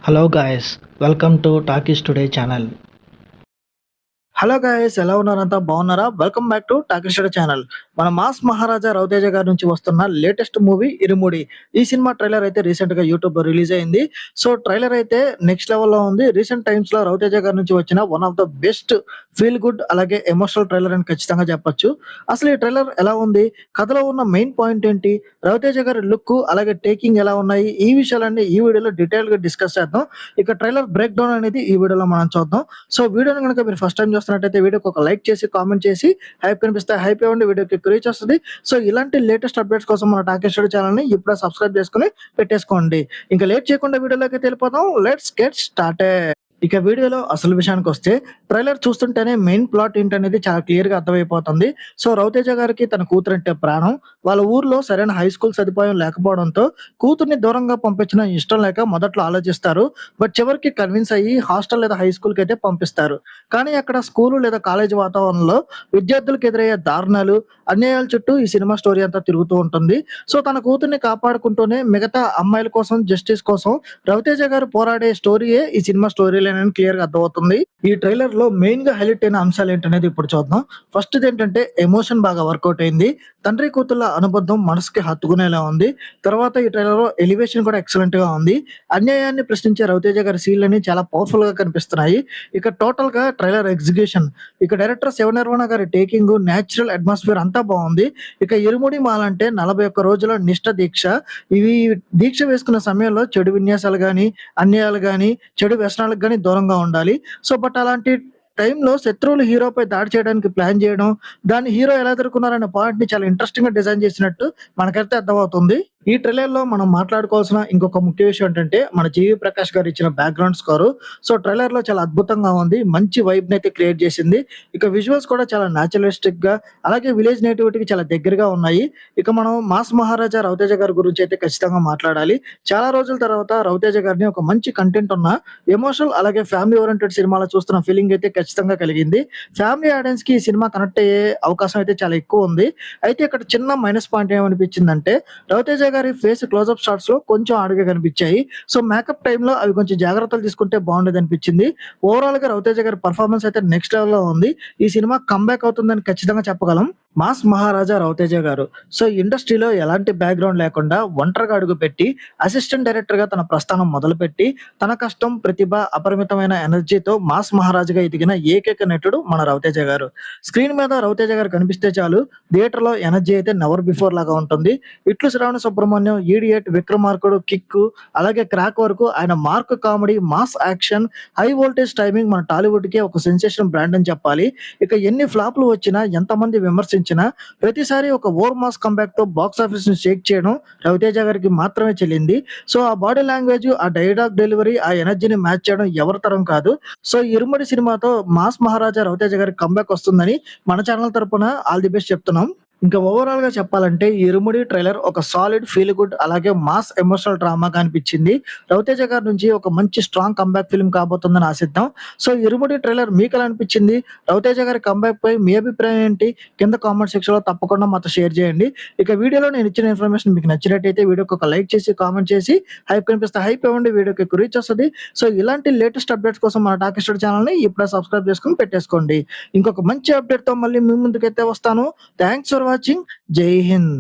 Hello guys, welcome to Talkies Today channel. Hello guys, ఎలా ఉన్నారంతా బాగున్నారా? Welcome back to talkies channel. మన mass మహారాజా రవితేజ గారి నుంచి వస్తున్న లేటెస్ట్ మూవీ ఇరుముడి. ఈ సినిమా ట్రైలర్ అయితే రీసెంట్ గా యూట్యూబ్ లో రిలీజ్ అయింది. సో ట్రైలర్ అయితే నెక్స్ట్ లెవెల్ లో ఉంది. రీసెంట్ టైమ్స్ లో రవితేజ గారి నుంచి వచ్చిన one of the best feel good అలాగే ఎమోషనల్ ట్రైలర్ అని ఖచ్చితంగా చెప్పొచ్చు. అసలు ఈ ట్రైలర్ ఎలా ఉంది, కథలో ఉన్న మెయిన్ పాయింట్ ఏంటి, రవితేజ గారి లుక్ అలాగే టేకింగ్ ఎలా ఉన్నాయి, ఈ విషయాలన్నీ ఈ వీడియోలో డీటెయిల్ గా డిస్కస్ చేద్దాం. ఇక ట్రైలర్ బ్రేక్ డౌన్ అనేది ఈ వీడియోలో మనం చూద్దాం. సో వీడియోని కనుక మీరు ఫస్ట్ టైం చూస్తున్నట్టయితే వీడియోకి ఒక లైక్ చేసి కామెంట్ చేసి హైప్ కనిపిస్తే హైప్ ఇవ్వండి, వీడియోకి ఎక్కువ రీచ్ వస్తుంది. సో ఇలాంటి లేటెస్ట్ అప్డేట్స్ కోసం మన టాకీస్ స్టూడియో ఛానల్ ని ఇప్పుడే సబ్స్క్రైబ్ చేసుకుని పెట్టేసుకోండి. ఇంకా లేట్ చేయకుండా వీడియోలోకి వెళ్ళిపోదాం. Let's get started. ఇక వీడియోలో అసలు విషయానికి వస్తే, ట్రైలర్ చూస్తుంటేనే మెయిన్ ప్లాట్ ఏంటనేది చాలా క్లియర్ గా అర్థమైపోతుంది. సో రవితేజ గారికి తన కూతురంటే ప్రాణం. వాళ్ళ ఊర్లో సరైన హై స్కూల్ సదుపాయం లేకపోవడంతో కూతుర్ని దూరంగా పంపించడం ఇష్టం లేక మొదట్లో ఆలోచిస్తారు. బట్ చివరికి కన్విన్స్ అయ్యి హాస్టల్ లేదా హై స్కూల్ కి అయితే పంపిస్తారు. కానీ అక్కడ స్కూలు లేదా కాలేజీ వాతావరణంలో విద్యార్థులకు ఎదురయ్యే దారుణాలు, అన్యాయాల చుట్టూ ఈ సినిమా స్టోరీ అంతా తిరుగుతూ ఉంటుంది. సో తన కూతుర్ని కాపాడుకుంటూనే మిగతా అమ్మాయిల కోసం, జస్టిస్ కోసం రవితేజ గారు పోరాడే స్టోరీయే ఈ సినిమా స్టోరీ లైన్ అని క్లియర్ గా అర్థమవుతుంది. ఈ ట్రైలర్ లో మెయిన్ గా హైలైట్ అయిన అంశాలు ఏంటనేది ఇప్పుడు చూద్దాం. ఫస్ట్ ఏంటంటే ఎమోషన్ బాగా వర్కౌట్ అయింది. తండ్రి కూతుర్ల అనుబంధం మనసుకి హత్తుకునేలా ఉంది. తర్వాత ఈ ట్రైలర్ లో ఎలివేషన్ కూడా ఎక్సలెంట్ గా ఉంది. అన్యాయాన్ని ప్రశ్నించే రవితేజ గారి సీన్లని చాలా పవర్ఫుల్ గా కనిపిస్తున్నాయి. ఇక టోటల్ గా ట్రైలర్ ఎగ్జిక్యూషన్, ఇక డైరెక్టర్ శివనిర్వాణ గారి టేకింగ్, నేచురల్ అట్మాస్ఫియర్ అంతా బాగుంది. ఇక ఇరుముడి మాలంటే 41 రోజుల నిష్ఠ దీక్ష. ఇవి దీక్ష వేసుకున్న సమయంలో చెడు విన్యాసాలు గాని, అన్యాయాలు గాని, చెడు వ్యసనాలకు గాని దూరంగా ఉండాలి. సో బట్ అలాంటి టైంలో శత్రువులు హీరోపై దాడి చేయడానికి ప్లాన్ చేయడం, దాన్ని హీరో ఎలా ఎదుర్కొన్నారనే పాయింట్ ని చాలా ఇంట్రెస్టింగ్ గా డిజైన్ చేసినట్టు మనకైతే అర్థమవుతుంది. ఈ ట్రైలర్ లో మనం మాట్లాడుకోవాల్సిన ఇంకొక ముఖ్య విషయం ఏంటంటే, మన జీవి ప్రకాష్ గారు ఇచ్చిన బ్యాక్గ్రౌండ్ స్కోర్. సో ట్రైలర్ లో చాలా అద్భుతంగా ఉంది, మంచి వైబ్ ని అయితే క్రియేట్ చేసింది. ఇక విజువల్స్ కూడా చాలా న్యాచురలిస్టిక్ గా అలాగే విలేజ్ నేటివిటీకి చాలా దగ్గరగా ఉన్నాయి. ఇక మనం మాస్ మహారాజా రవితేజ గారి గురించి అయితే ఖచ్చితంగా మాట్లాడాలి. చాలా రోజుల తర్వాత రవితేజ గారిని ఒక మంచి కంటెంట్ ఉన్న ఎమోషనల్ అలాగే ఫ్యామిలీ ఓరియంటెడ్ సినిమాలో చూస్తున్న ఫీలింగ్ అయితే ఖచ్చితంగా కలిగింది. ఫ్యామిలీ ఆడియన్స్ కి ఈ సినిమా కనెక్ట్ అయ్యే అవకాశం అయితే చాలా ఎక్కువ ఉంది. అయితే ఇక్కడ చిన్న మైనస్ పాయింట్ ఏమనిపించిందంటే, రవితేజ గారి ఫేస్ క్లోజ్అప్ షాట్స్ లో కొంచెం ఆడుగా కనిపించాయి. సో మేకప్ టైంలో అవి కొంచెం జాగ్రత్తలు తీసుకుంటే బాగుండేది అనిపించింది. ఓవరాల్ గా రవితేజ గారి పర్ఫార్మెన్స్ అయితే నెక్స్ట్ లెవెల్ లో ఉంది. ఈ సినిమా కంబ్యాక్ అవుతుందని ఖచ్చితంగా చెప్పగలం. మాస్ మహారాజా రవితేజ గారు సో ఇండస్ట్రీలో ఎలాంటి బ్యాక్గ్రౌండ్ లేకుండా ఒంటరిగా అడుగుపెట్టి అసిస్టెంట్ డైరెక్టర్ గా తన ప్రస్థానం మొదలుపెట్టి, తన కష్టం, ప్రతిభ, అపరిమితమైన ఎనర్జీతో మాస్ మహారాజుగా ఎదిగిన ఏకైక నటుడు మన రవితేజ గారు. స్క్రీన్ మీద రవితేజ గారు కనిపిస్తే చాలు, థియేటర్ లో ఎనర్జీ అయితే నెవర్ బిఫోర్ లాగా ఉంటుంది. ఇట్లు శ్రావణ సుబ్రహ్మణ్యం, ఈడియట్, విక్రమార్కుడు, కిక్ అలాగే క్రాక్ వరకు ఆయన mark comedy, mass action, high voltage timing మన టాలీవుడ్ కి ఒక సెన్సేషన్ బ్రాండ్ అని చెప్పాలి. ఇక ఎన్ని ఫ్లాప్లు వచ్చినా, ఎంతమంది విమర్శించినా, ప్రతిసారి ఒక ఓవర్ మాస్ కంబ్యాక్ తో బాక్స్ ఆఫీస్ ని షేక్ చేయడం రవితేజ గారికి మాత్రమే చెల్లింది. సో ఆ బాడీ లాంగ్వేజ్, ఆ డైలాగ్ డెలివరీ, ఆ ఎనర్జీని మ్యాచ్ చేయడం ఎవరి తరం కాదు. సో ఇరుమడి సినిమాతో మాస్ మహారాజా రవితేజ గారికి కంబ్యాక్ వస్తుందని మన ఛానల్ తరపున ఆల్ ది బెస్ట్ చెప్తున్నాం. ఇంకా ఓవరాల్ గా చెప్పాలంటే ఈ ఇరుముడి ట్రైలర్ ఒక సాలిడ్ ఫీల్ గుడ్ అలాగే మాస్ ఎమోషనల్ డ్రామా కనిపించింది. రవితేజ గారి నుంచి ఒక మంచి స్ట్రాంగ్ కంబ్యాక్ ఫిల్మ్ కాబోతుందని ఆశిద్దాం. సో ఇరుముడి ట్రైలర్ మీకు ఎలా అనిపించింది? రవితేజ గారి కంబ్యాక్ పై మీ అభిప్రాయం ఏంటి? కింద కామెంట్ సెక్షన్ లో తప్పకుండా మాతో షేర్ చేయండి. ఇక వీడియోలో నేను ఇచ్చిన ఇన్ఫర్మేషన్ మీకు నచ్చినట్టయితే వీడియోకి ఒక లైక్ చేసి కామెంట్ చేసి హైప్ కనిపిస్తే హైప్ ఇవ్వండి, వీడియోకి ఎక్కువ రీచ్ వస్తుంది. సో ఇలాంటి లేటెస్ట్ అప్డేట్స్ కోసం మన టాకీస్ స్టూడియో ఛానల్ ని ఇప్పుడే సబ్స్క్రైబ్ చేసుకుని పెట్టేసుకోండి. ఇంకొక మంచి అప్డేట్ తో మళ్ళీ మీ ముందుకైతే వస్తాను. Thanks for watching. జై హింద్.